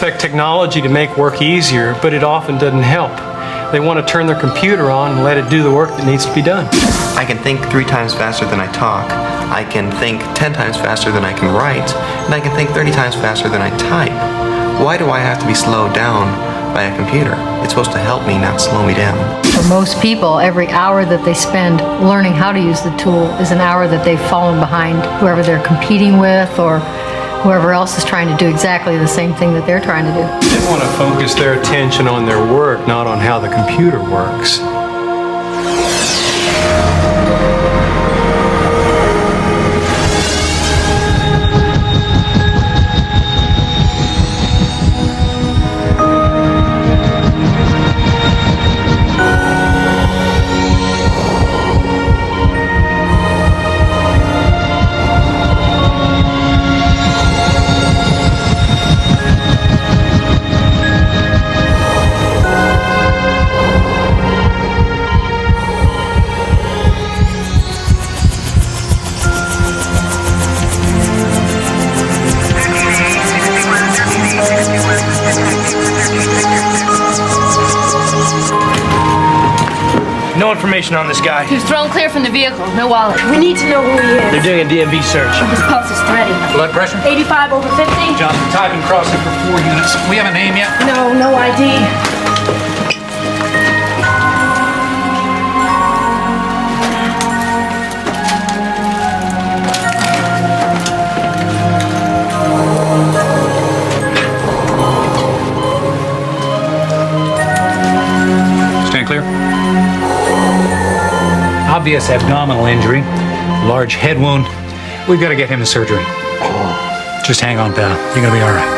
expect technology to make work easier, but it often doesn't help. They want to turn their computer on and let it do the work that needs to be done. I can think 3 times faster than I talk. I can think 10 times faster than I can write. And I can think 30 times faster than I type. Why do I have to be slowed down by a computer? It's supposed to help me, not slow me down. For most people, every hour that they spend learning how to use the tool is an hour that they've fallen behind whoever they're competing with or whoever else is trying to do exactly the same thing that they're trying to do. They want to focus their attention on their work, not on how the computer works. No information on this guy. He was thrown clear from the vehicle. No wallet. We need to know who he is. They're doing a DMV search. His pulse is thready. Blood pressure? 85 over 50. Johnson, type and cross it for 4 units. We have a name yet? No ID. Stand clear. Obvious abdominal injury, large head wound. We've got to get him to surgery. Just hang on, pal. You're gonna be all right.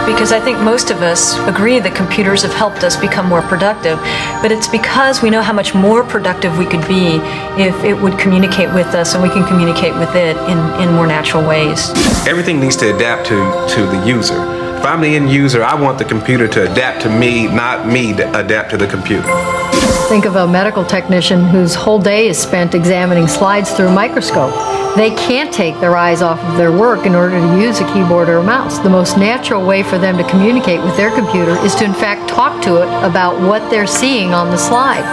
Because I think most of us agree that computers have helped us become more productive, but it's because we know how much more productive we could be if it would communicate with us and we can communicate with it in more natural ways. Everything needs to adapt to the user. If I'm the end user, I want the computer to adapt to me, not me to adapt to the computer. Think of a medical technician whose whole day is spent examining slides through a microscope. They can't take their eyes off of their work in order to use a keyboard or a mouse. The most natural way for them to communicate with their computer is to in fact talk to it about what they're seeing on the slide.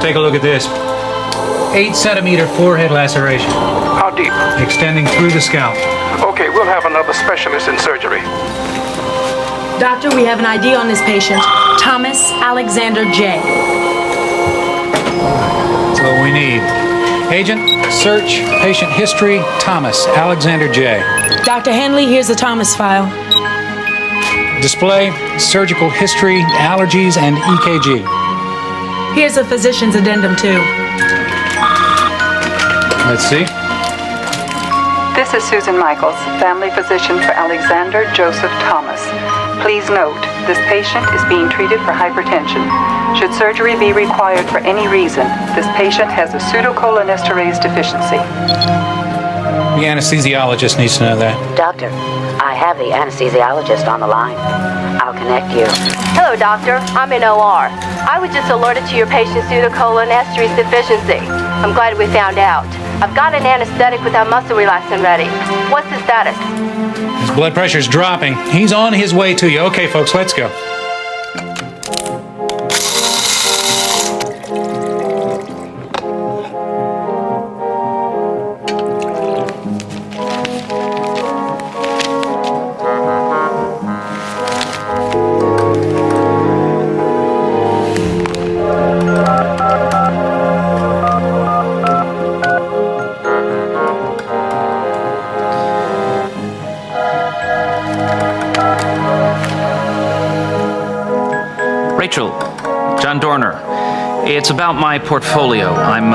Take a look at this. 8-centimeter forehead laceration. How deep? Extending through the scalp. Okay, we'll have another specialist in surgery. Doctor, we have an ID on this patient. Thomas Alexander J. That's what we need. Agent, search patient history, Thomas Alexander J. Dr. Henley, here's the Thomas file. Display surgical history, allergies, and EKG. Here's a physician's addendum too. Let's see. This is Susan Michaels, family physician for Alexander Joseph Thomas. Please note, this patient is being treated for hypertension. Should surgery be required for any reason, this patient has a pseudocholinesterase deficiency. The anesthesiologist needs to know that. Doctor, I have the anesthesiologist on the line. I'll connect you. Hello, doctor. I'm in OR. I was just alerted to your patient's pseudocholinesterase deficiency. I'm glad we found out. I've got an anesthetic without muscle relaxant ready. What's the status? His blood pressure's dropping. He's on his way to you. Okay, folks, let's go. Rachel, John Dorner. It's about my portfolio. I'm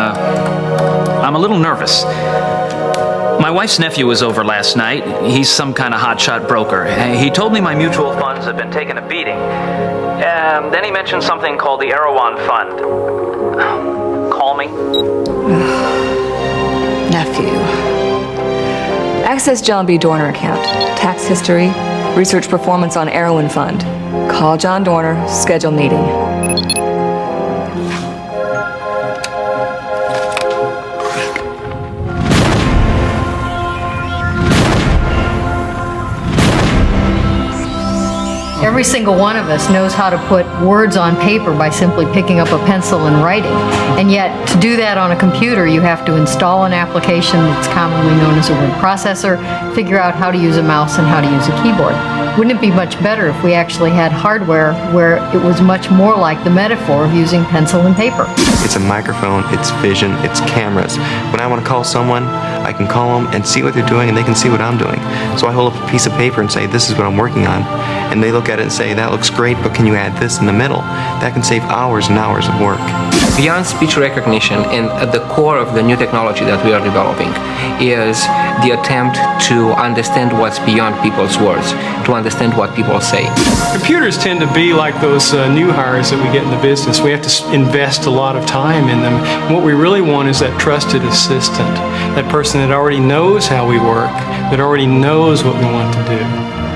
a little nervous. My wife's nephew was over last night. He's some kind of hotshot broker. He told me my mutual funds have been taking a beating. Then he mentioned something called the Erewhon Fund. Call me. Nephew. Access John B. Dorner account. Tax history. Research performance on Erewhon Fund. Call John Dorner. Schedule meeting. Every single one of us knows how to put words on paper by simply picking up a pencil and writing. And yet, to do that on a computer, you have to install an application that's commonly known as a word processor, figure out how to use a mouse and how to use a keyboard. Wouldn't it be much better if we actually had hardware where it was much more like the metaphor of using pencil and paper? It's a microphone, it's vision, it's cameras. When I want to call someone, I can call them and see what they're doing, and they can see what I'm doing. So I hold up a piece of paper and say, this is what I'm working on. And they look at it and say, that looks great, but can you add this in the middle? That can save hours and hours of work. Beyond speech recognition, and at the core of the new technology that we are developing, is the attempt to understand what's beyond people's words, to understand what people say. Computers tend to be like those new hires that we get in the business. We have to invest a lot of time in them. What we really want is that trusted assistant, that person that already knows how we work, that already knows what we want to do,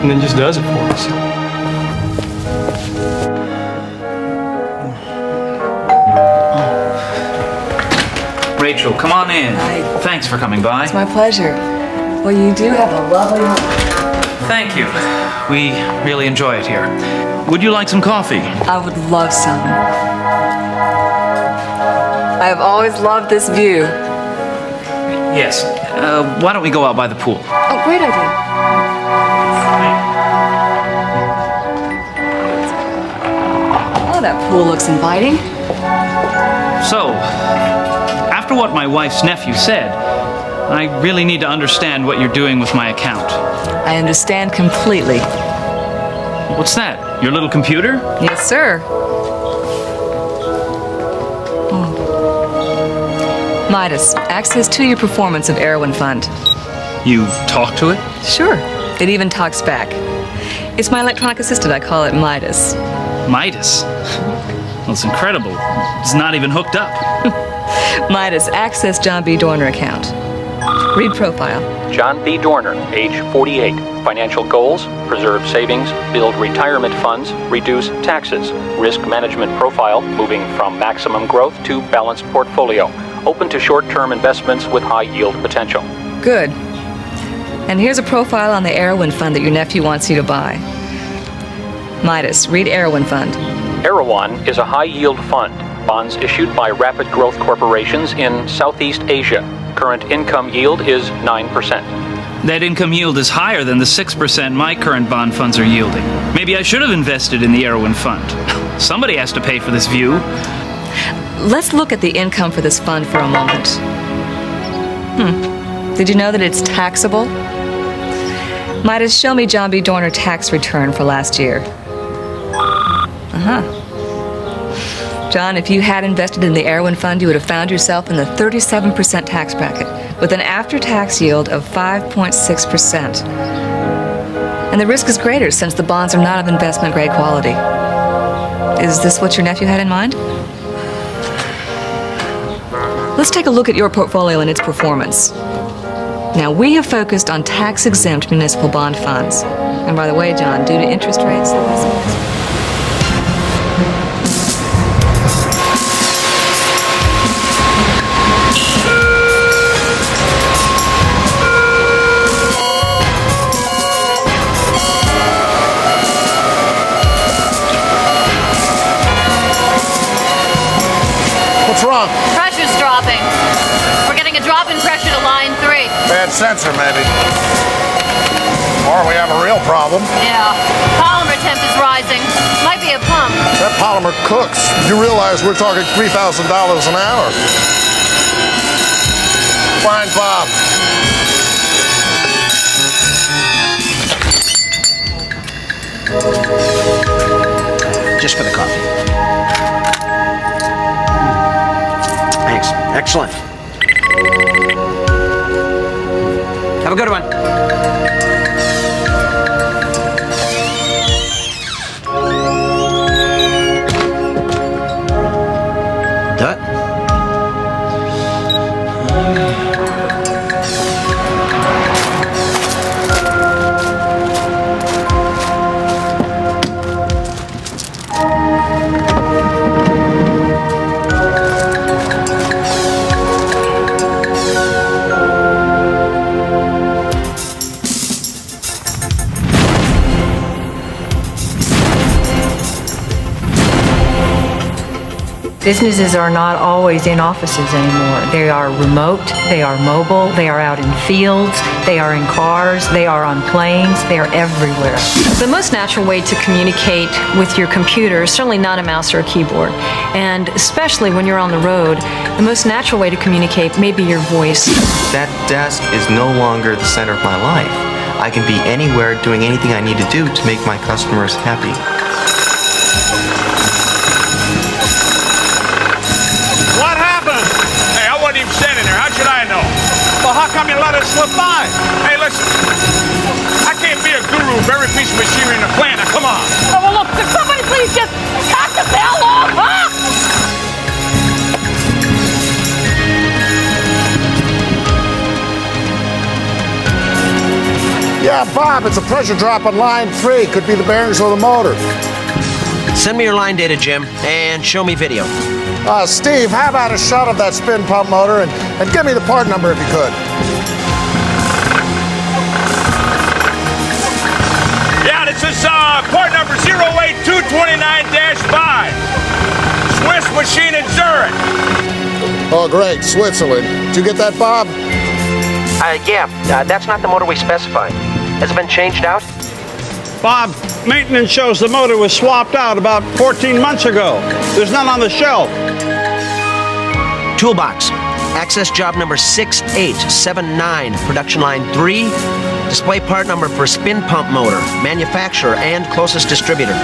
and then just does it for us. Rachel, come on in. Thanks for coming by. It's my pleasure. Well, you do have a lovely home. Thank you. We really enjoy it here. Would you like some coffee? I would love some. I have always loved this view. Yes. Why don't we go out by the pool? Oh, great idea. Oh, that pool looks inviting. So, after what my wife's nephew said, I really need to understand what you're doing with my account. I understand completely. What's that? Your little computer? Yes, sir. Midas, access to your performance of Erewhon Fund. You talk to it? Sure. It even talks back. It's my electronic assistant. I call it Midas. Midas? Well, it's incredible. It's not even hooked up. Midas, access John B. Dorner account. Read profile. John B. Dorner, age 48. Financial goals: preserve savings, build retirement funds, reduce taxes. Risk management profile: moving from maximum growth to balanced portfolio. Open to short-term investments with high yield potential. Good. And here's a profile on the Erewhon Fund that your nephew wants you to buy. Midas, read Erewhon Fund. Erewhon is a high-yield fund. Bonds issued by rapid growth corporations in Southeast Asia. Current income yield is 9%. That income yield is higher than the 6% my current bond funds are yielding. Maybe I should have invested in the Erewhon Fund. Somebody has to pay for this view. Let's look at the income for this fund for a moment. Did you know that it's taxable? Midas, show me John B. Dorner tax return for last year. John, if you had invested in the Erewhon Fund, you would have found yourself in the 37% tax bracket with an after-tax yield of 5.6%. And the risk is greater since the bonds are not of investment-grade quality. Is this what your nephew had in mind? Let's take a look at your portfolio and its performance. Now, we have focused on tax-exempt municipal bond funds. And by the way, John, due to interest rates, What's wrong? Pressure's dropping. We're getting a drop in pressure to line 3. Bad sensor, maybe. Or we have a real problem. Yeah. Polymer temp is rising. Might be a pump. That polymer cooks. You realize we're talking $3,000 an hour. Fine, Bob. Just for the coffee. Thanks. Excellent. Have a good one. Done. Businesses are not always in offices anymore. They are remote, they are mobile, they are out in fields, they are in cars, they are on planes, they are everywhere. The most natural way to communicate with your computer is certainly not a mouse or a keyboard. And especially when you're on the road, the most natural way to communicate may be your voice. That desk is no longer the center of my life. I can be anywhere doing anything I need to do to make my customers happy. What happened? Hey, I wasn't even standing there. How should I know? Well, how come you let it slip by? Hey, listen. I can't be a guru of every piece of machinery in the plant. Now, come on. Oh, well, look, could somebody please just cut the bell off, huh? Yeah, Bob, it's a pressure drop on line 3. Could be the bearings or the motor. Send me your line data, Jim, and show me video. Steve, how about a shot of that spin pump motor and give me the part number if you could. Yeah, this is part number 08229-5. Swiss machine in Zurich. Oh, great. Switzerland. Did you get that, Bob? That's not the motor we specified. Has it been changed out? Bob, maintenance shows the motor was swapped out about 14 months ago. There's none on the shelf. Toolbox. Access job number 6879, production line 3. Display part number for spin pump motor, manufacturer and closest distributor.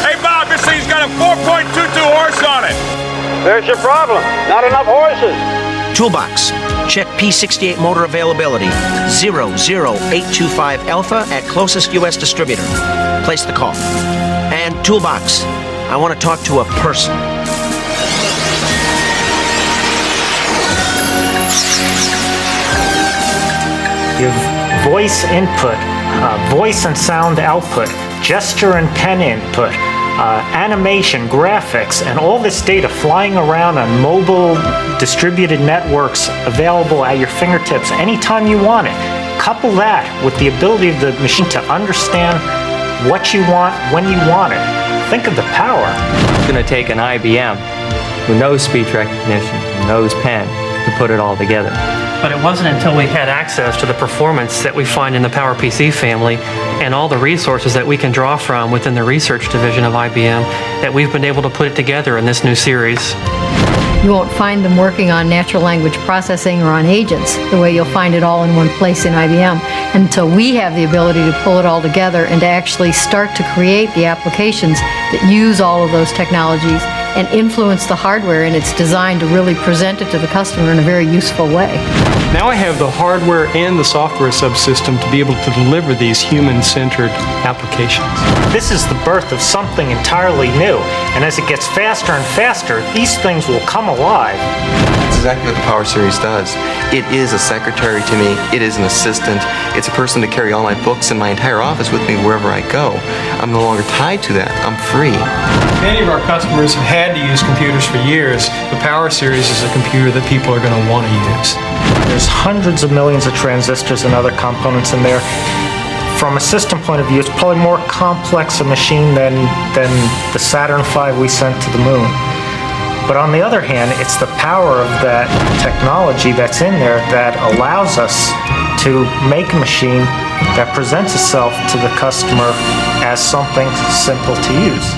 Hey, Bob, this thing's got a 4.22 horse on it. There's your problem. Not enough horses. Toolbox. Check P68 motor availability. 00825 Alpha at closest U.S. distributor. Place the call. And Toolbox. I want to talk to a person. You have voice input, voice and sound output, gesture and pen input, animation, graphics, and all this data flying around on mobile distributed networks available at your fingertips anytime you want it. Couple that with the ability of the machine to understand what you want when you want it. Think of the power. It's going to take an IBM who knows speech recognition, who knows pen, to put it all together. But it wasn't until we had access to the performance that we find in the PowerPC family and all the resources that we can draw from within the research division of IBM that we've been able to put it together in this new series. You won't find them working on natural language processing or on agents the way you'll find it all in one place in IBM until we have the ability to pull it all together and to actually start to create the applications that use all of those technologies and influence the hardware in its design to really present it to the customer in a very useful way. Now I have the hardware and the software subsystem to be able to deliver these human-centered applications. This is the birth of something entirely new, and as it gets faster and faster, these things will come alive. That's exactly what the Power Series does. It is a secretary to me. It is an assistant. It's a person to carry all my books and my entire office with me wherever I go. I'm no longer tied to that. I'm free. Many of our customers have had to use computers for years. The Power Series is a computer that people are going to want to use. There's hundreds of millions of transistors and other components in there. From a system point of view, it's probably more complex a machine than the Saturn V we sent to the moon. But on the other hand, it's the power of that technology that's in there that allows us to make a machine that presents itself to the customer as something simple to use.